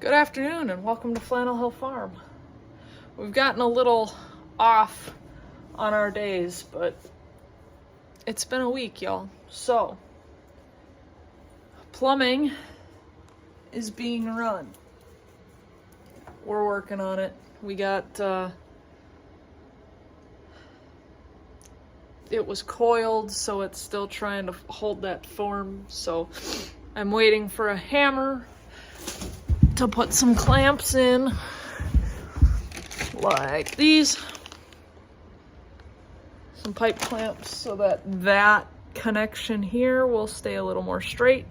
Good afternoon and welcome to Flannel Hill Farm. We've gotten a little off on our days, but it's been a week, y'all. So, plumbing is being run. We're working on it. We got, it was coiled, so it's still trying to hold that form. So, I'm waiting for a hammer to put some clamps in, like these. Some pipe clamps so that connection here will stay a little more straight.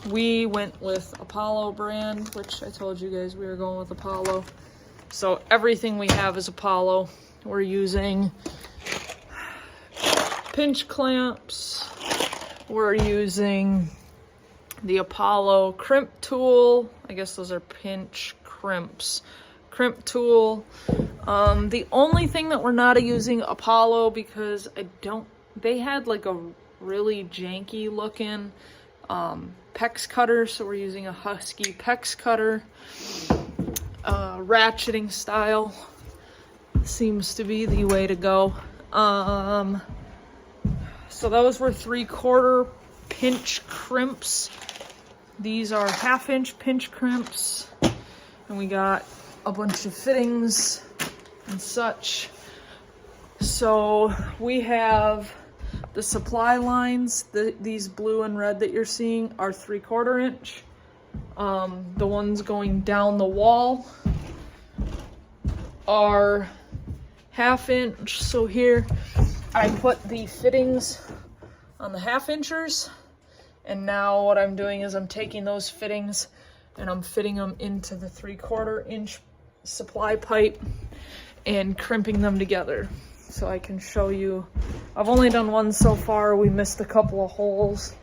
We went with Apollo brand, which I told you guys we were going with Apollo. So everything we have is Apollo. We're using pinch clamps. We're using the Apollo crimp tool. I guess those are pinch crimps. Crimp tool. The only thing that we're not using Apollo because they had like a really janky looking PEX cutter, so we're using a Husky PEX cutter. Ratcheting style seems to be the way to go. So those were 3/4 pinch crimps. These are 1/2-inch pinch crimps, and we got a bunch of fittings and such. So we have the supply lines. These blue and red that you're seeing are 3/4 inch. The ones going down the wall are 1/2 inch. So here I put the fittings on the 1/2 inchers. And now what I'm doing is I'm taking those fittings and I'm fitting them into the 3/4 inch supply pipe and crimping them together. So I can show you. I've only done one so far. We missed a couple of holes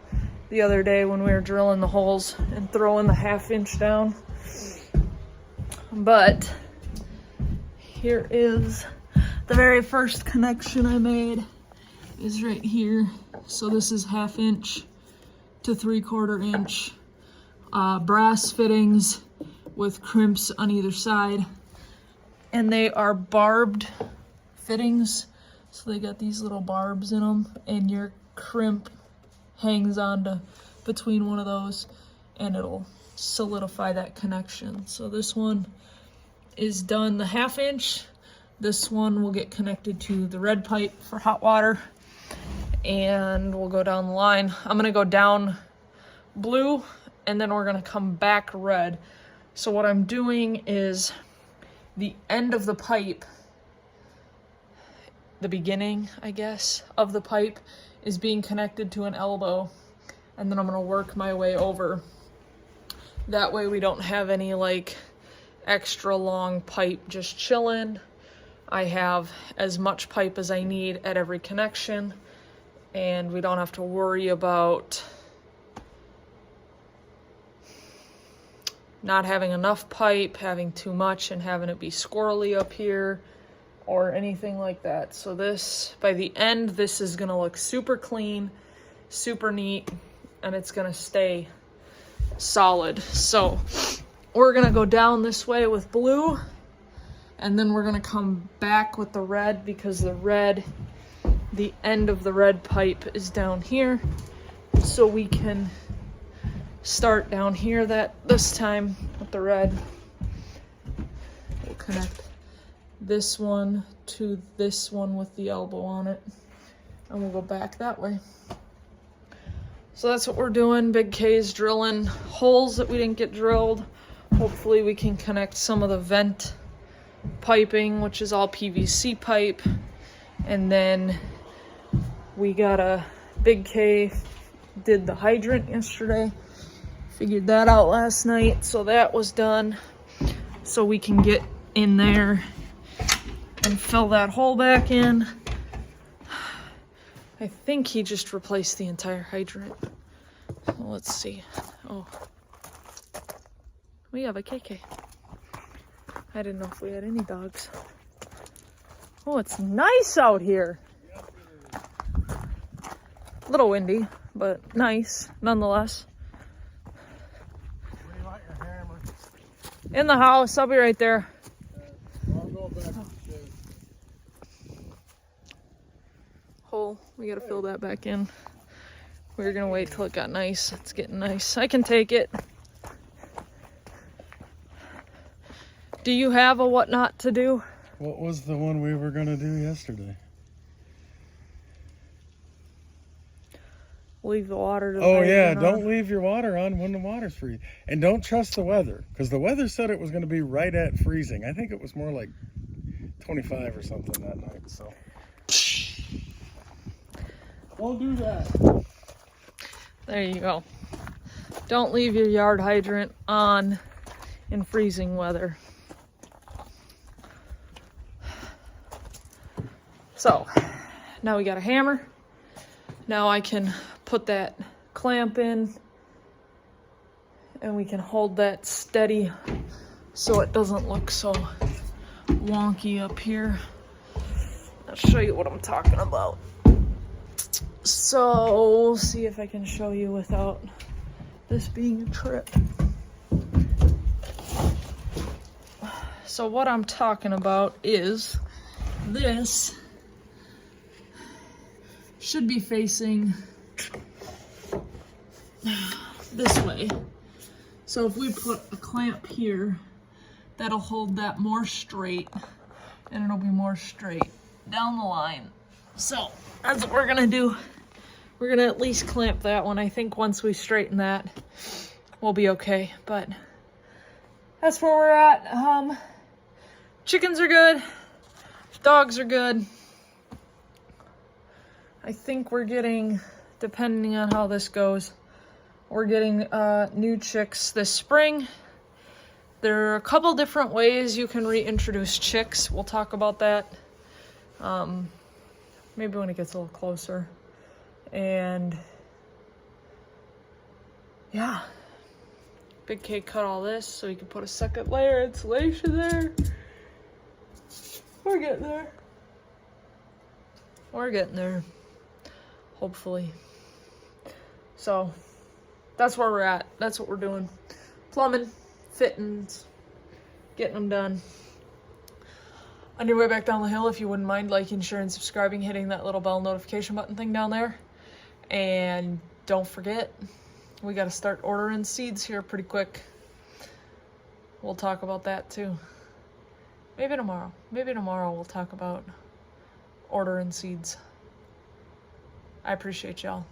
the other day when we were drilling the holes and throwing the 1/2 inch down. But here is the very first connection I made is right here. So this is 1/2 inch to 3/4 inch brass fittings with crimps on either side, and they are barbed fittings, so they got these little barbs in them, and your crimp hangs onto between one of those and it'll solidify that connection. So this one is done the 1/2 inch. This one will get connected to the red pipe for hot water, and we'll go down the line. I'm gonna go down blue and then we're gonna come back red. So what I'm doing is the end of the pipe, the beginning, I guess, of the pipe is being connected to an elbow, and then I'm gonna work my way over. That way we don't have any like extra long pipe just chilling. I have as much pipe as I need at every connection, and we don't have to worry about not having enough pipe, having too much, and having it be squirrely up here or anything like that. So this, by the end, this is gonna look super clean, super neat, and it's gonna stay solid. So we're gonna go down this way with blue, and then we're gonna come back with the red, because the end of the red pipe is down here. So we can start down here this time with the red. We'll connect this one to this one with the elbow on it, and we'll go back that way. So that's what we're doing. Big K's drilling holes that we didn't get drilled. Hopefully we can connect some of the vent piping, which is all PVC pipe. And then we got a Big K did the hydrant yesterday. Figured that out last night, so that was done. So we can get in there and fill that hole back in. I think he just replaced the entire hydrant. So let's see. Oh, we have a KK. I didn't know if we had any dogs. Oh, it's nice out here. A little windy, but nice nonetheless. What do you want your hair In the house. I'll be right there. I'll go back to the shed. Hole. We gotta fill that back in. We were gonna wait till it got nice. It's getting nice. I can take it. Do you have a what not to do? What was the one we were gonna do yesterday? Leave the water to Oh yeah, don't leave your water on when the water's free. And don't trust the weather, because the weather said it was going to be right at freezing. I think it was more like 25 or something that night, so. Don't do that. There you go. Don't leave your yard hydrant on in freezing weather. So, now we got a hammer. Now I can put that clamp in and we can hold that steady so it doesn't look so wonky up here. I'll show you what I'm talking about. So, see if I can show you without this being a trip. So what I'm talking about is this should be facing this way. So if we put a clamp here, that'll hold that more straight, and it'll be more straight down the line. So that's what we're gonna do. We're gonna at least clamp that one. I think once we straighten that, we'll be okay. But that's where we're at. Chickens are good. Dogs are good. I think we're getting, depending on how this goes, we're getting new chicks this spring. There are a couple different ways you can reintroduce chicks. We'll talk about that maybe when it gets a little closer. And yeah, Big K cut all this so he can put a second layer of insulation there. We're getting there. We're getting there. Hopefully. So that's where we're at. That's what we're doing. Plumbing, fittings, getting them done. On your way back down the hill, if you wouldn't mind liking, sharing, subscribing, hitting that little bell notification button thing down there. And don't forget, we got to start ordering seeds here pretty quick. We'll talk about that too. Maybe tomorrow. Maybe tomorrow we'll talk about ordering seeds. I appreciate y'all.